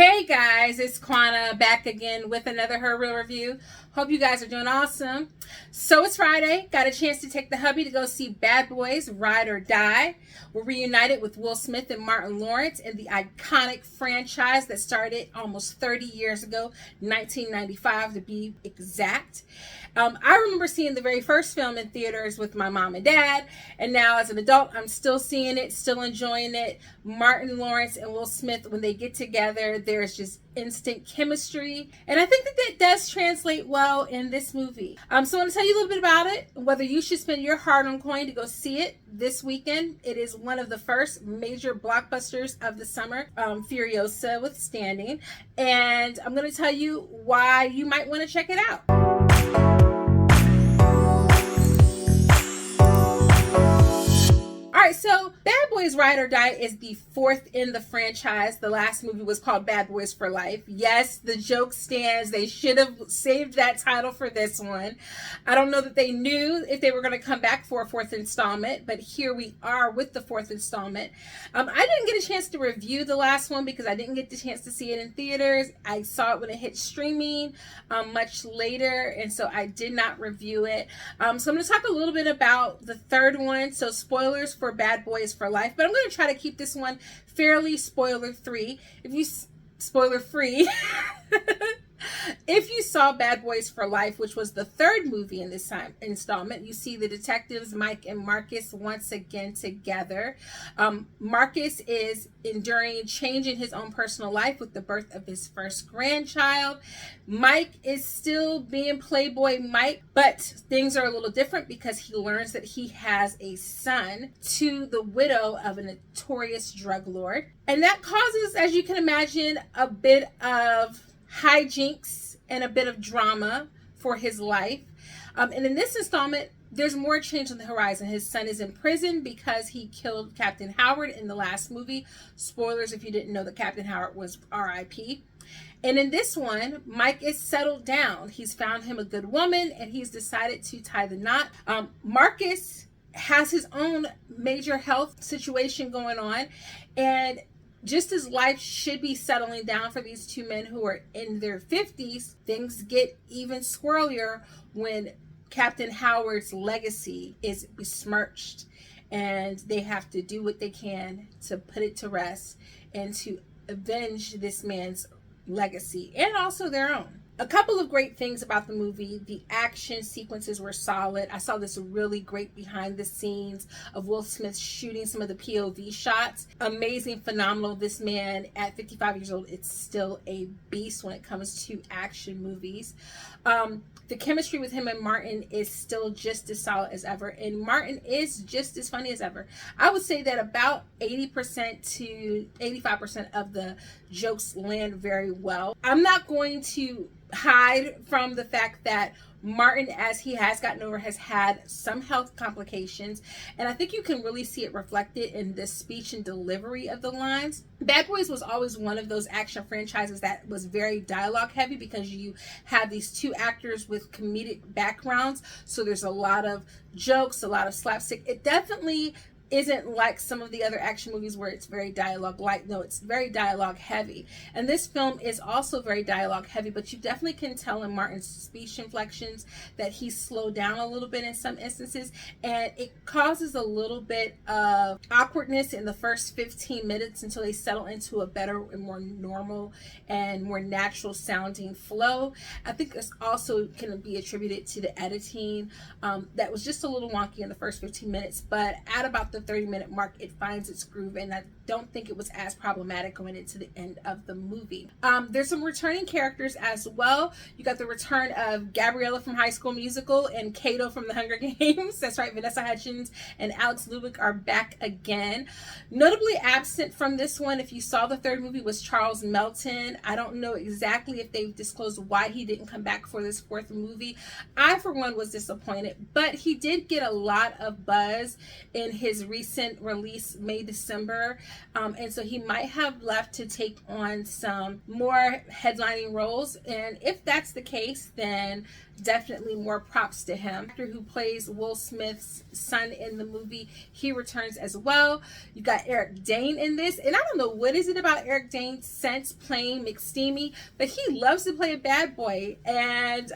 Hey guys, it's Quana back again with another Her Real review. Hope you guys are doing awesome. So it's Friday. Got a chance to take the hubby to go see Bad Boys Ride or Die. We're reunited with Will Smith and Martin Lawrence in the iconic franchise that started almost 30 years ago, 1995 to be exact. I remember seeing the very first film in theaters with my mom and dad, and now as an adult, I'm still seeing it, still enjoying it. Martin Lawrence and Will Smith, when they get together, there's just instant chemistry, and I think that does translate well in this movie. So I want to tell you a little bit about it, whether you should spend your hard-earned coin to go see it this weekend. It is one of the first major blockbusters of the summer, Furiosa withstanding, and I'm going to tell you why you might want to check it out. Alright, so Bad Boys Ride or Die is the fourth in the franchise. The last movie was called Bad Boys for Life. Yes, the joke stands. They should have saved that title for this one. I don't know that they knew if they were going to come back for a fourth installment, but here we are with the fourth installment. I didn't get a chance to review the last one because I didn't get the chance to see it in theaters. I saw it when it hit streaming much later, and so I did not review it. So I'm going to talk a little bit about the third one. So spoilers for Bad Boys for Life, but I'm going to try to keep this one fairly spoiler free. Spoiler free. If you saw Bad Boys for Life, which was the third movie in this installment, you see the detectives Mike and Marcus once again together. Marcus is enduring change in his own personal life with the birth of his first grandchild. Mike is still being Playboy Mike, but things are a little different because he learns that he has a son to the widow of a notorious drug lord. And that causes, as you can imagine, a bit of hijinks and a bit of drama for his life. And in this installment, there's more change on the horizon. His son is in prison because he killed Captain Howard in the last movie. Spoilers if you didn't know that Captain Howard was R.I.P. And in this one, Mike is settled down. He's found him a good woman and he's decided to tie the knot. Marcus has his own major health situation going on, and just as life should be settling down for these two men who are in their 50s, things get even squirrelier when Captain Howard's legacy is besmirched, and they have to do what they can to put it to rest and to avenge this man's legacy and also their own. A couple of great things about the movie. The action sequences were solid. I saw this really great behind the scenes of Will Smith shooting some of the POV shots. Amazing, phenomenal. This man at 55 years old, it's still a beast when it comes to action movies. The chemistry with him and Martin is still just as solid as ever, and Martin is just as funny as ever. I would say that about 80% to 85% of the jokes land very well. I'm not going to hide from the fact that Martin, as he has gotten over, has had some health complications, and I think you can really see it reflected in the speech and delivery of the lines. Bad Boys was always one of those action franchises that was very dialogue heavy because you have these two actors with comedic backgrounds, so there's a lot of jokes, a lot of slapstick. It definitely isn't like some of the other action movies where it's very dialogue light. No, it's very dialogue heavy. And this film is also very dialogue heavy, but you definitely can tell in Martin's speech inflections that he's slowed down a little bit in some instances, and it causes a little bit of awkwardness in the first 15 minutes until they settle into a better and more normal and more natural sounding flow. I think this also can be attributed to the editing that was just a little wonky in the first 15 minutes, but at about the 30-minute mark, it finds its groove, and I don't think it was as problematic going into the end of the movie. There's some returning characters as well. You got the return of Gabriella from High School Musical and Kato from The Hunger Games. That's right, Vanessa Hudgens and Alex Ludwig are back again. Notably absent from this one, if you saw the third movie, was Charles Melton. I don't know exactly if they've disclosed why he didn't come back for this fourth movie. I, for one, was disappointed, but he did get a lot of buzz in his recent release, May, December. And so he might have left to take on some more headlining roles. And if that's the case, then definitely more props to him. The actor who plays Will Smith's son in the movie, he returns as well. You got Eric Dane in this, and I don't know what is it about Eric Dane since playing McSteamy, but he loves to play a bad boy, and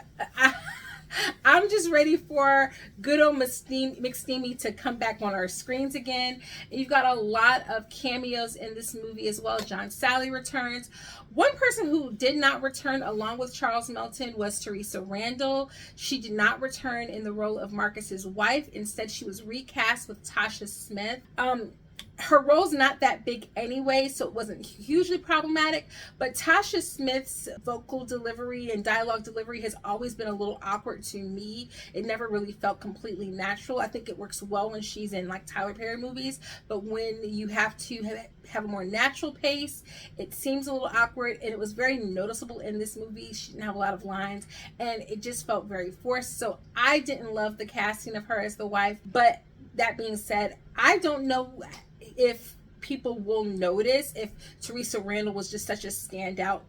I'm just ready for good old McSteamy to come back on our screens again. And you've got a lot of cameos in this movie as well. John Sally returns. One person who did not return along with Charles Melton was Teresa Randall. She did not return in the role of Marcus's wife. Instead, she was recast with Tasha Smith. Her role's not that big anyway, so it wasn't hugely problematic, but Tasha Smith's vocal delivery and dialogue delivery has always been a little awkward to me. It never really felt completely natural. I think it works well when she's in like Tyler Perry movies, but when you have to have a more natural pace, it seems a little awkward, and it was very noticeable in this movie. She didn't have a lot of lines, and it just felt very forced, so I didn't love the casting of her as the wife. But that being said, I don't know if people will notice if Teresa Randall was just such a standout,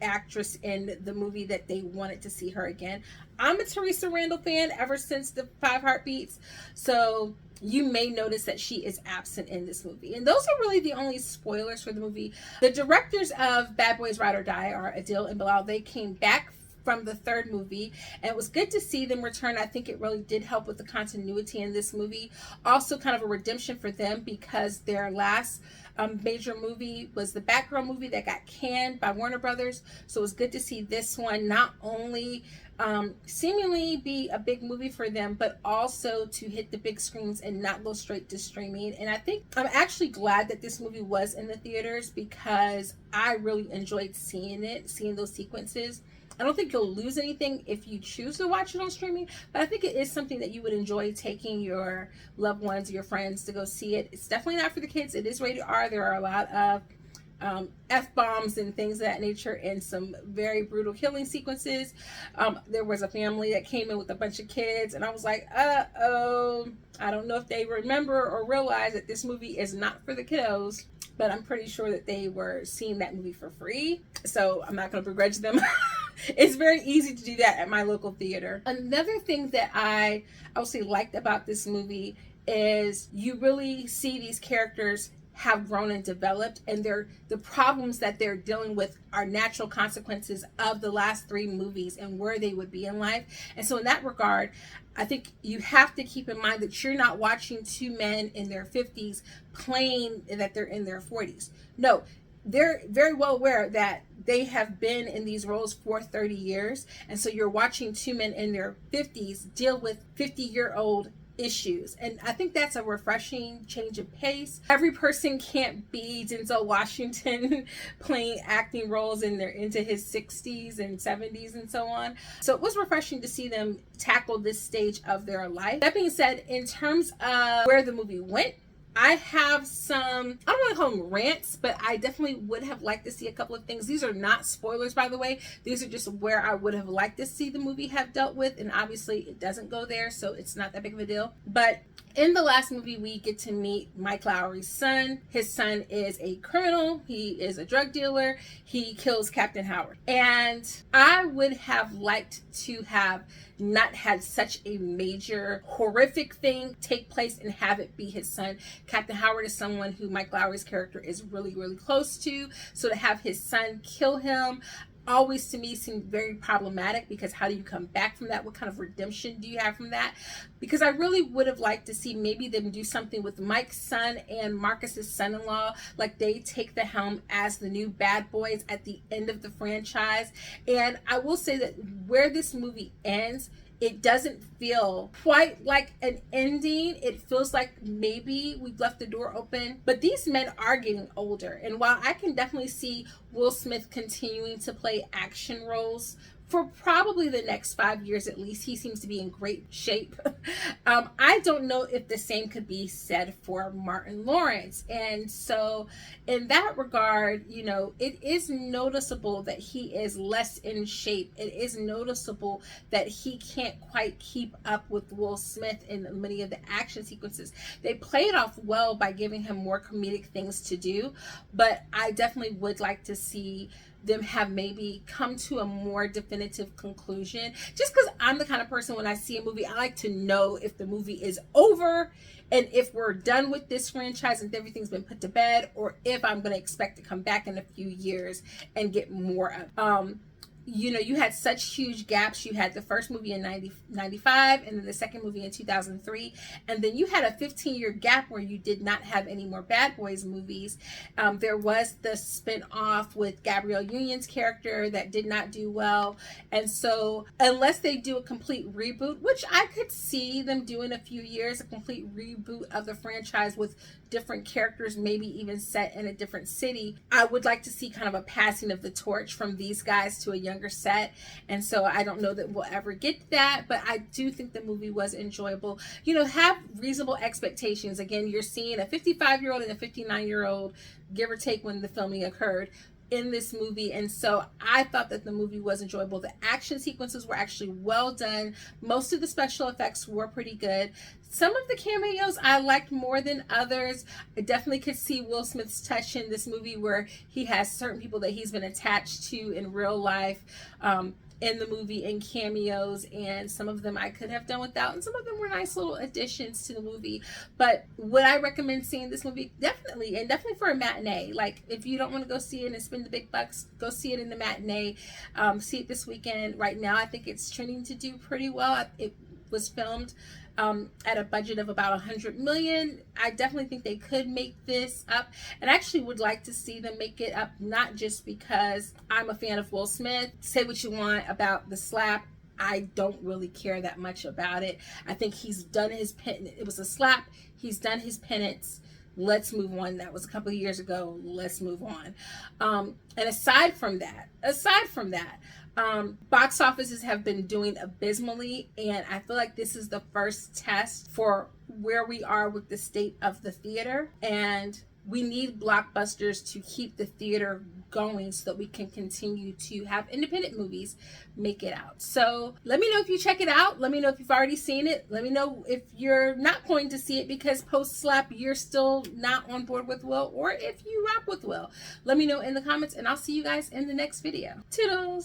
actress in the movie that they wanted to see her again. I'm a Teresa Randall fan ever since the 5 Heartbeats, so you may notice that she is absent in this movie. And those are really the only spoilers for the movie. The directors of Bad Boys Ride or Die are Adil and Bilal. They came back from the third movie, and it was good to see them return. I think it really did help with the continuity in this movie. Also kind of a redemption for them, because their last major movie was the Batgirl movie that got canned by Warner Brothers. So it was good to see this one not only seemingly be a big movie for them, but also to hit the big screens and not go straight to streaming. And I think I'm actually glad that this movie was in the theaters, because I really enjoyed seeing those sequences. I don't think you'll lose anything if you choose to watch it on streaming, but I think it is something that you would enjoy taking your loved ones, your friends to go see it. It's definitely not for the kids. It is rated R. There are a lot of F-bombs and things of that nature, and some very brutal killing sequences. There was a family that came in with a bunch of kids, and I was like, uh-oh. I don't know if they remember or realize that this movie is not for the kiddos, but I'm pretty sure that they were seeing that movie for free, so I'm not going to begrudge them. It's very easy to do that at my local theater. Another thing that I also liked about this movie is you really see these characters have grown and developed, and the problems that they're dealing with are natural consequences of the last 3 movies and where they would be in life. And so in that regard, I think you have to keep in mind that you're not watching 2 men in their 50s playing that they're in their 40s. No, they're very well aware that they have been in these roles for 30 years. And so you're watching 2 men in their 50s deal with 50-year-old issues. And I think that's a refreshing change of pace. Every person can't be Denzel Washington playing acting roles into his 60s and 70s and so on. So it was refreshing to see them tackle this stage of their life. That being said, in terms of where the movie went, I have some, I don't want to call them rants, but I definitely would have liked to see a couple of things. These are not spoilers, by the way. These are just where I would have liked to see the movie have dealt with, and obviously it doesn't go there, so it's not that big of a deal. But in the last movie, we get to meet Mike Lowry's son. His son is a criminal. He is a drug dealer. He kills Captain Howard. And I would have liked to have not had such a major horrific thing take place and have it be his son. Captain Howard is someone who Mike Lowry's character is really, really close to. So to have his son kill him always to me seemed very problematic, because how do you come back from that? What kind of redemption do you have from that? Because I really would have liked to see maybe them do something with Mike's son and Marcus's son-in-law, like they take the helm as the new bad boys at the end of the franchise. And I will say that where this movie ends, it doesn't feel quite like an ending. It feels like maybe we've left the door open. But these men are getting older. And while I can definitely see Will Smith continuing to play action roles for probably the next 5 years at least. He seems to be in great shape. I don't know if the same could be said for Martin Lawrence. And so in that regard, you know, it is noticeable that he is less in shape. It is noticeable that he can't quite keep up with Will Smith in many of the action sequences. They play it off well by giving him more comedic things to do, but I definitely would like to see them have maybe come to a more definitive conclusion. Just because I'm the kind of person, when I see a movie, I like to know if the movie is over and if we're done with this franchise and everything's been put to bed, or if I'm going to expect to come back in a few years and get more of you know, you had such huge gaps. You had the first movie in 95, and then the second movie in 2003, and then you had a 15-year gap where you did not have any more Bad Boys movies. There was the spin-off with Gabrielle Union's character that did not do well, and so unless they do a complete reboot, which I could see them doing a few years, a complete reboot of the franchise with different characters, maybe even set in a different city, I would like to see kind of a passing of the torch from these guys to a younger set. And so I don't know that we'll ever get that, but I do think the movie was enjoyable. You know, have reasonable expectations. Again, you're seeing a 55-year-old and a 59-year-old, give or take, when the filming occurred, in this movie. And so I thought that the movie was enjoyable. The action sequences were actually well done. Most of the special effects were pretty good. Some of the cameos I liked more than others. I definitely could see Will Smith's touch in this movie, where he has certain people that he's been attached to in real life in the movie, in cameos, and some of them I could have done without, and some of them were nice little additions to the movie. But would I recommend seeing this movie? Definitely, and definitely for a matinee. Like, if you don't want to go see it and spend the big bucks, go see it in the matinee. See it this weekend. Right now, I think it's trending to do pretty well. It was filmed at a budget of about $100 million. I definitely think they could make this up, and I actually would like to see them make it up, not just because I'm a fan of Will Smith. Say what you want about the slap, I don't really care that much about it. I think he's done his penance. It was a slap. He's done his penance. Let's move on. That was a couple of years ago. Let's move on. And aside from that, box offices have been doing abysmally, and I feel like this is the first test for where we are with the state of the theater, and we need blockbusters to keep the theater going so that we can continue to have independent movies make it out. So let me know if you check it out. Let me know if you've already seen it. Let me know if you're not going to see it because post-slap you're still not on board with Will, or if you rock with Will. Let me know in the comments, and I'll see you guys in the next video. Toodles!